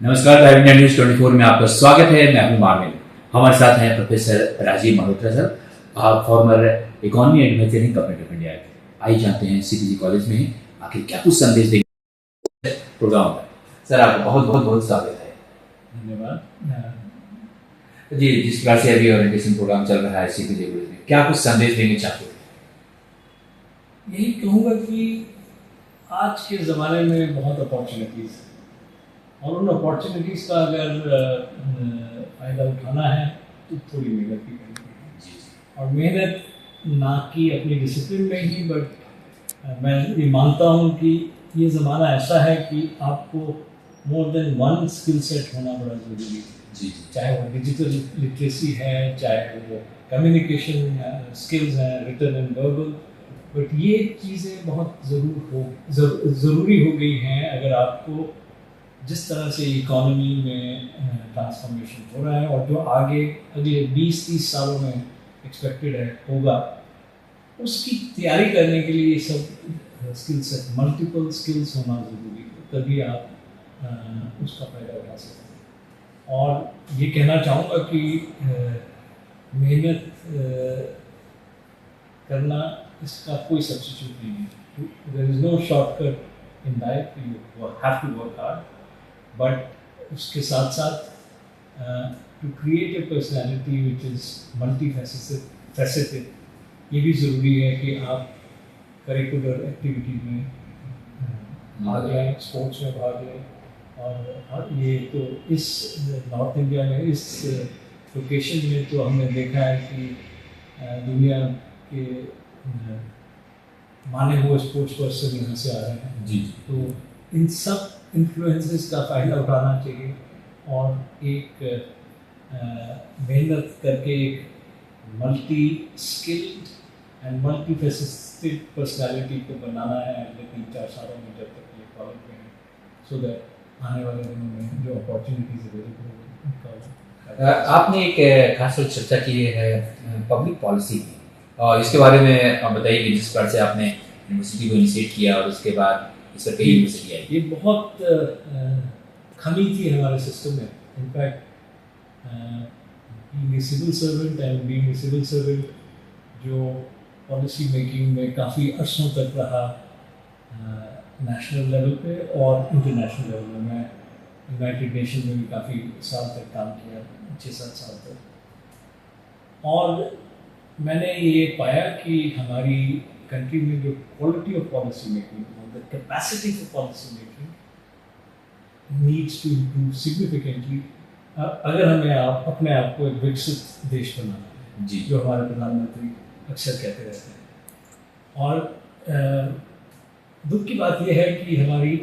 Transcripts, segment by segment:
नमस्कार, time India news 24 में आपका स्वागत है। मैं हूं मार्मिन। हमारे साथ हैं professor Rajiv Malhotra sir, former economy and managing government of India के। आइए जानते हैं सीपीजी कॉलेज में आखिर क्या कुछ संदेश देंगे प्रोग्राम में। सर, आपका बहुत बहुत बहुत स्वागत है। धन्यवाद जी। जिस प्रकार से अभी ओरिएंटेशन प्रोग्राम चल रहा है सीपीजी कॉलेज में, क्या कुछ संदेश देंगे चाहते हैं? यही कहूँगा कि आज के ज़माने में बहुत अपॉर्चुनिटीज़ हैं और उन अपॉर्चुनिटीज़ का अगर फ़ायदा उठाना है तो थोड़ी मेहनत भी करनी है। और मेहनत ना कि अपनी डिसिप्लिन में ही, बट मैं ये मानता हूँ कि ये ज़माना ऐसा है कि आपको more than one skill set होना बड़ा ज़रूरी है। जी। चाहे वो डिजिटल लिटरेसी है, चाहे वो कम्युनिकेशन स्किल्स हैं, रिटन एंड वर्बल, बट ये चीज़ें बहुत ज़रूरी हो गई हैं अगर आपको जिस तरह से इकोनॉमी में ट्रांसफॉर्मेशन हो रहा है और जो आगे अगले 20-30 सालों में एक्सपेक्टेड है होगा, उसकी तैयारी करने के लिए ये सब स्किल सेट, मल्टीपल स्किल्स होना ज़रूरी है, तभी आप उसका फ़ायदा उठा सकते हैं। और ये कहना चाहूँगा कि मेहनत करना इसका कोई सब्स्टिट्यूट नहीं है। There is no shortcut in life, you have to work hard, but उसके साथ साथ to create a personality which is multi faceted, ये भी ज़रूरी है कि आप करिकुलर एक्टिविटी में भाग लें, स्पोर्ट्स में भाग लें। और ये तो इस नॉर्थ इंडिया में, इस लोकेशन में तो हमने देखा है कि दुनिया के माने हुए स्पोर्ट्स पर्सन यहाँ से आ रहे हैं। जी। तो इन सब इन्फ्लुएंसेस का फ़ायदा उठाना चाहिए और एक मेहनत करके एक multi skilled and multi faceted personality को बनाना है अगले 3-4 सालों में, जब तक ये कॉलेज में है, सो दैट आने वाले दिनों में जो अपॉर्चुनिटीज़ अवेलेबल होगी उनका आपने एक खास तौर चर्चा की है पब्लिक पॉलिसी की, और इसके बारे में आप बताइए कि जिस प्रकार से आपने यूनिवर्सिटी को इनिशिएट किया और उसके बाद इस पर कई यूनिवर्सिटी आई। ये बहुत कमी थी हमारे सिस्टम में। In fact being a civil servant and being a civil servant जो पॉलिसी मेकिंग में काफ़ी अर्सों तक रहा, नेशनल लेवल पे और इंटरनेशनल लेवल में। मैं यूनाइटेड नेशन में भी काफ़ी साल तक काम किया, 6-7 साल तक। और मैंने ये पाया कि हमारी कंट्री में जो quality of policy making, the capacity for policy making needs to improve significantly अगर हमें अपने आप को एक विकसित देश बनाना है, जी, जो हमारे प्रधानमंत्री अक्सर कहते रहते हैं। और दुख की बात यह है कि हमारी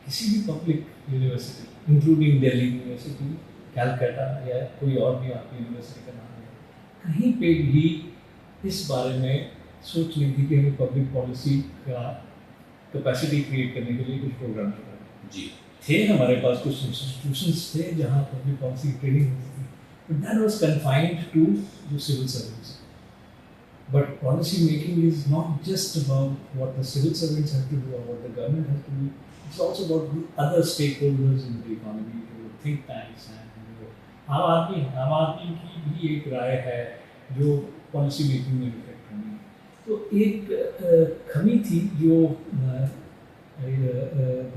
किसी भी public university, including Delhi university, Calcutta या कोई और भी आपकी यूनिवर्सिटी का नाम है, कहीं पे भी इस बारे में सोच नहीं थी कि हमें पब्लिक पॉलिसी का कैपेसिटी क्रिएट करने के लिए कुछ प्रोग्राम चलाए। जी, थे हमारे पास कुछ इंस्टीट्यूशंस थे जहाँ पब्लिक पॉलिसी की ट्रेनिंग होती थी, but that was confined to the civil service. But policy making is not just about what the civil servants have to do or what the government has to do. It's also about the other stakeholders in the economy, जो think tanks हैं, जो आम आदमी की भी एक राय है जो पॉलिसी मेकिंग में इफेक्ट होनी है। तो एक कमी थी जो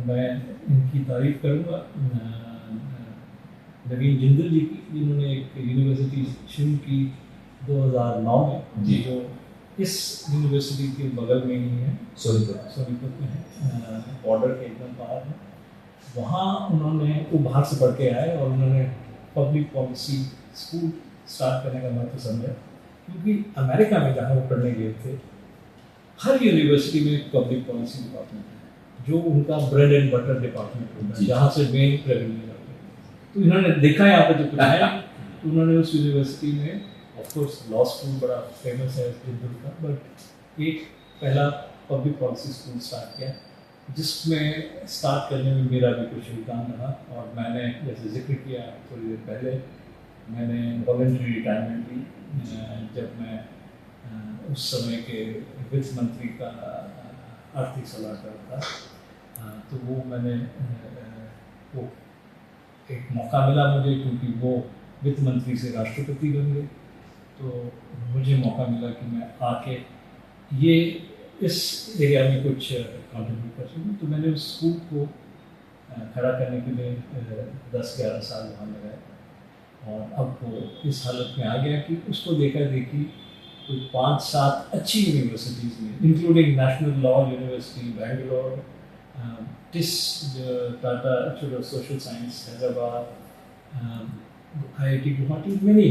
मैं इनकी तारीफ करूँगा नवीन जिंदल जी की, जिन्होंने एक यूनिवर्सिटी शुरू की 2009 में, जो इस यूनिवर्सिटी के बगल में ही है, सोनीपत में है, बॉर्डर के एकदम बाहर है। वहाँ उन्होंने, वो बाहर से पढ़ के आए और उन्होंने पब्लिक पॉलिसी स्कूल स्टार्ट करने का महत्व समझा, क्योंकि अमेरिका में जहाँ वो पढ़ने गए थे, हर यूनिवर्सिटी में पब्लिक पॉलिसी डिपार्टमेंट है, जो उनका ब्रेड एंड बटर डिपार्टमेंट होता है, जहाँ से मेन रेवेन्यू आते हैं। तो इन्होंने देखा यहाँ पर जो कुछ है, तो उन्होंने उस यूनिवर्सिटी में, ऑफ कोर्स लॉ स्कूल बड़ा फेमस है जिंदल का, बट एक पहला पब्लिक पॉलिसी स्कूल स्टार्ट किया, जिसमें स्टार्ट करने में मेरा भी कुछ योगदान रहा। और मैंने, जैसे जिक्र किया थोड़ी देर पहले, मैंने वॉलंटरी रिटायरमेंट ली जब मैं उस समय के वित्त मंत्री का आर्थिक सलाहकार था। तो वो मैंने वो एक मौका मिला मुझे, क्योंकि वो वित्त मंत्री से राष्ट्रपति बन गए, तो मुझे मौका मिला कि मैं आके ये इस एरिया में कुछ कंट्रीब्यूट कर सकूँ। तो मैंने उस स्कूल को खड़ा करने के लिए 10-11 साल वहाँ लगाए, और अब वो इस हालत में आ गया कि उसको देखा देखी कोई 5-7 अच्छी यूनिवर्सिटीज़ में, including national law university Bangalore, TISS Tata institute of social science Hyderabad, IIT Guwahati, many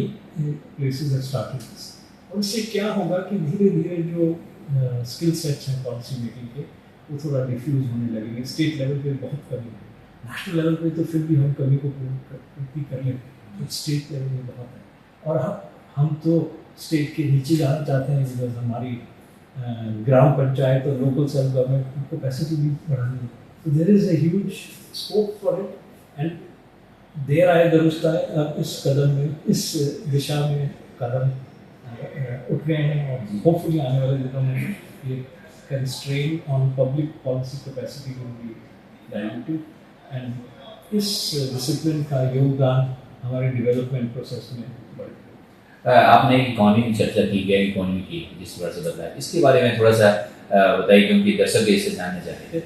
places have started this. और इससे क्या होगा कि धीरे धीरे जो स्किल सेट्स हैं पॉलिसी मेकिंग के, वो थोड़ा डिफ्यूज होने लगेंगे। स्टेट लेवल पे बहुत कमी है, नेशनल लेवल पे तो फिर भी हम कमी को पूर्ति कर लेंगे, तो स्टेट लेवल में बहुत है। और हम तो स्टेट के नीचे जाना चाहते हैं, बिकॉज हमारी ग्राम पंचायत और लोकल सेल्फ गवर्नमेंट को कैपेसिटी भी बढ़ानी है। तो there is a huge scope for it, and देर आए दुरुस्त आए, अब इस कदम में, इस दिशा में कदम उठ गए हैं, और होपफुली आने वाले दिनों में ये constrain on public policy capacity will be diluted, and इस डिसिप्लिन का योगदान हमारे डेवलपमेंट प्रोसेस में बढ़ेगा। आपने इकोनॉमी की चर्चा की, गैर इकोनॉमी की जिस तरह से बदला है, इसके बारे में थोड़ा सा बताइए, क्योंकि दर्शक भी इसे जानना चाहते हैं।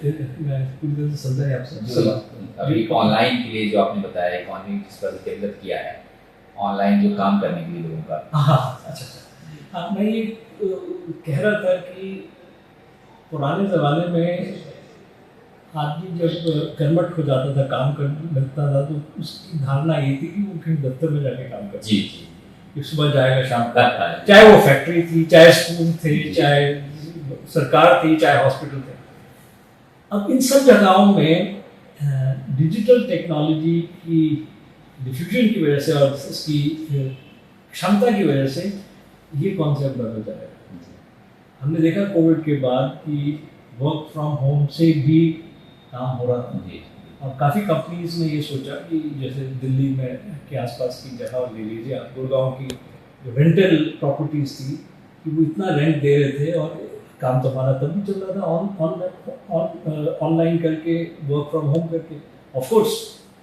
मैं पूरी तरह से समझा है आपसे। अभी ऑनलाइन के लिए जो आपने बताया, इकोनॉमी किस तरह से डेवलप किया है, ऑनलाइन जो काम करने के लिए लोगों का। हाँ, अच्छा। हाँ, मैं ये कह रहा था कि पुराने ज़माने में आदमी जब कर्मठ हो जाता था, काम करने लगता था, तो उसकी धारणा ये थी कि वो कहीं दफ्तर में जाके काम करता। जी, कि सुबह जाएगा शाम तक, चाहे वो फैक्ट्री थी, चाहे स्कूल थे, चाहे सरकार थी, चाहे हॉस्पिटल थे। अब इन सब जगहों में डिजिटल टेक्नोलॉजी की डिफ्यूजन की वजह से और इसकी क्षमता की वजह से ये कॉन्सेप्ट बदल जाएगा। हमने देखा कोविड के बाद कि वर्क फ्रॉम होम से भी काम हो रहा था, और काफ़ी कंपनीज ने ये सोचा कि जैसे दिल्ली में के आसपास की जगह ले लीजिए आप, गुड़गांव की जो रेंटल प्रॉपर्टीज़ थी, कि वो इतना रेंट दे रहे थे, और काम तो हमारा तब भी चल रहा था ऑनलाइन करके, वर्क फ्रॉम होम करके। ऑफ कोर्स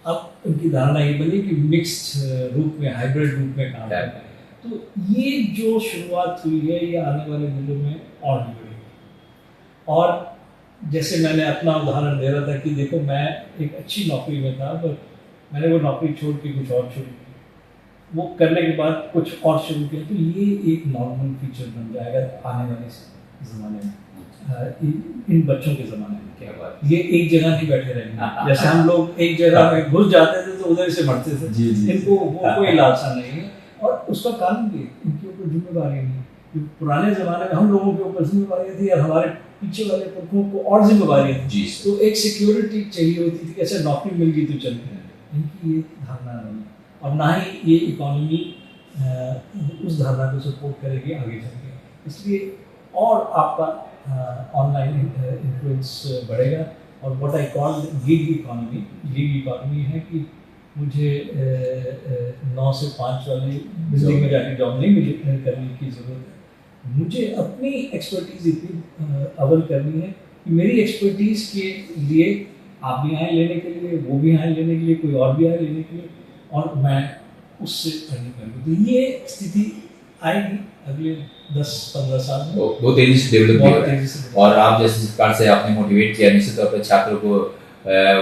अब उनकी धारणा ये बनी कि मिक्स्ड रूप में, हाइब्रिड रूप में काम करना है। तो ये जो शुरुआत हुई है, ये आने वाले दिनों में और भी बढ़ेगी। और जैसे मैंने अपना उदाहरण दे रहा था कि देखो, मैं एक अच्छी नौकरी में था, पर मैंने वो नौकरी छोड़ के कुछ और शुरू की, वो करने के बाद कुछ और शुरू किया, तो ये एक नॉर्मल फीचर बन जाएगा आने वाले ज़माने में, इन बच्चों के ज़माने में। क्या बात, ये एक जगह नहीं बैठे रहेंगे। जैसे हम लोग एक जगह में घुस जाते थे तो उधर से मरते थे, इनको वो कोई लालसा नहीं है, और उसका कारण भी इनके ऊपर जिम्मेदारी नहीं। पुराने ज़माने में हम लोगों के ऊपर जिम्मेदारी थी, और हमारे पीछे वाले पुरखों को और जिम्मेदारी थी। तो एक सिक्योरिटी चाहिए होती थी कि ऐसे नौकरी मिल गई तो चल गए। इनकी ये धारणा नहीं, और ना ही ये इकोनॉमी उस धारणा को सपोर्ट करेगी आगे चल के। इसलिए और आपका ऑनलाइन इन्फ्लुएंस बढ़ेगा। और what I call gig economy, gig economy है कि मुझे 9 से 5 वाली बिल्डिंग में जाके जॉब नहीं करने की ज़रूरत है। मुझे अपनी एक्सपर्टीज़ इतनी अवल करनी है कि मेरी एक्सपर्टीज़ के लिए आप भी आए लेने के लिए, वो भी आए लेने के लिए, कोई और भी आए लेने के लिए, और मैं उससे अर्निंग करूँ। तो ये स्थिति आएगी अगले 10-15 साल में, बहुत तेज़ी से डेवलप किया। और आप जैसे जिस प्रकार से आपने मोटिवेट किया, निश्चित तौर पर छात्रों को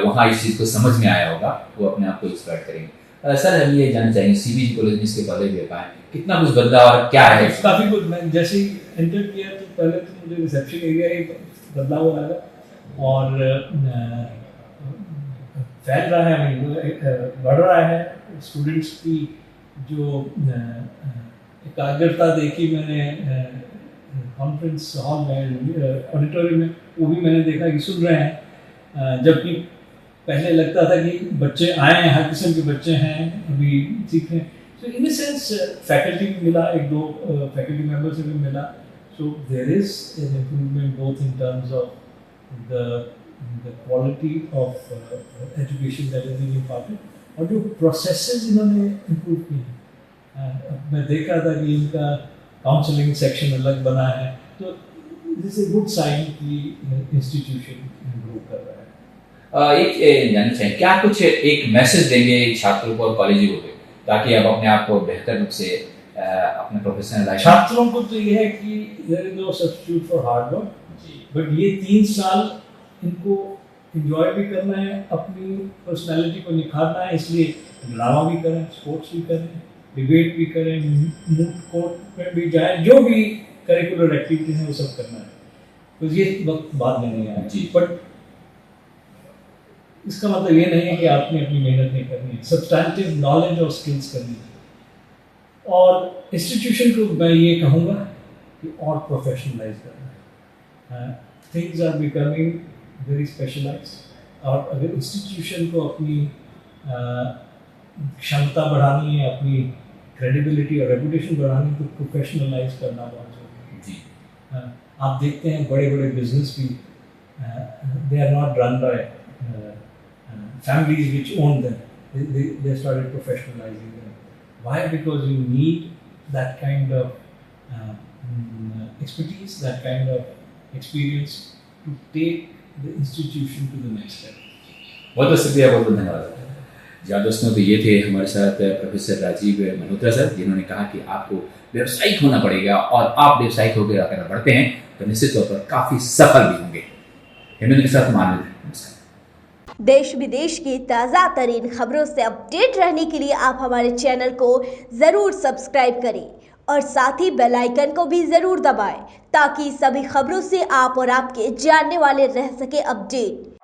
वहाँ इस चीज़ को समझ में आया होगा, वो अपने आप को एक्सपर्ट करेंगे। सर, हम ये जानना चाहेंगे, CBG कॉलेज में इसके पहले भी पाए कितना कुछ बदला और क्या है? काफ़ी कुछ। मैं जैसे ही एंटर किया तो पहले तो मुझे रिसेप्शन एरिया ही बदला हुआ लगा, और फैल रहा है, बढ़ रहा है। स्टूडेंट्स की जो एकाग्रता देखी मैंने कॉन्फ्रेंस हॉल में, ऑडिटोरियम में, वो भी मैंने देखा कि सुन रहे हैं। जबकि पहले लगता था कि बच्चे आए हैं, हर किस्म के बच्चे हैं, अभी सीख रहे हैं। So in a sense, faculty भी मिला, 1-2 faculty members से भी मिला. So there is an improvement both in terms of the quality of education that is being imparted, और जो processes इन्होंने improve किए हैं। अब मैं देख रहा था कि इनका काउंसलिंग सेक्शन अलग बना है, तो दिस इज गुड साइन कि इंस्टीट्यूशन इम्प्रूव कर रहा है। एक जानना चाहें क्या कुछ एक मैसेज देंगे छात्रों को और कॉलेजों को ताकि आप अपने आप को बेहतर रूप से अपने प्रोफेशनल लाइफ छात्रों को तो ये है कि there is no substitute for hard work, जी बट ये 3 साल इनको एंजॉय भी करना है, अपनी पर्सनालिटी को निखारना है, इसलिए ड्रामा भी करें, स्पोर्ट्स भी करें, डिबेट भी करें, मूड कोर्ट में भी जाएं, जो भी करिकुलर एक्टिविटीज हैं वो सब करना है। तो ये वक्त बाद में नहीं आया जी। बट इसका मतलब ये नहीं है कि आपने अपनी मेहनत नहीं करनी है, सब्सटैंटिव नॉलेज और स्किल्स करनी है। और इंस्टीट्यूशन को मैं ये कहूँगा कि और प्रोफेशनलाइज करना है। Things are becoming very specialised और अगर इंस्टीट्यूशन को अपनी क्षमता बढ़ानी है, अपनी क्रेडिबिलिटी और रेपुटेशन बढ़ानी है, तो प्रोफेशनलाइज करना बहुत जरूरी है। जी आप देखते हैं बड़े बड़े बिजनेस भी they are not run by families which own them. They started professionalizing them. Why? Because you need that kind of expertise, that kind of experience to take the institution to the next step. बहुत बहुत शुक्रिया, बहुत बहुत धन्यवाद। जी दोस्तों, तो ये थे हमारे साथ प्रोफेसर राजीव मल्होत्रा सर, जिन्होंने कहा कि आपको व्यावसायिक होना पड़ेगा और आप व्यावसायिक होकर अगर बढ़ते हैं तो निश्चित तौर पर काफ़ी सफल भी होंगे। हेमंत के साथ मानव, नमस्कार। देश विदेश की ताज़ा तरीन खबरों से अपडेट रहने के लिए आप हमारे चैनल को ज़रूर सब्सक्राइब करें और साथ ही बेल आइकन को भी ज़रूर दबाएं ताकि सभी खबरों से आप और आपके जानने वाले रह सके अपडेट।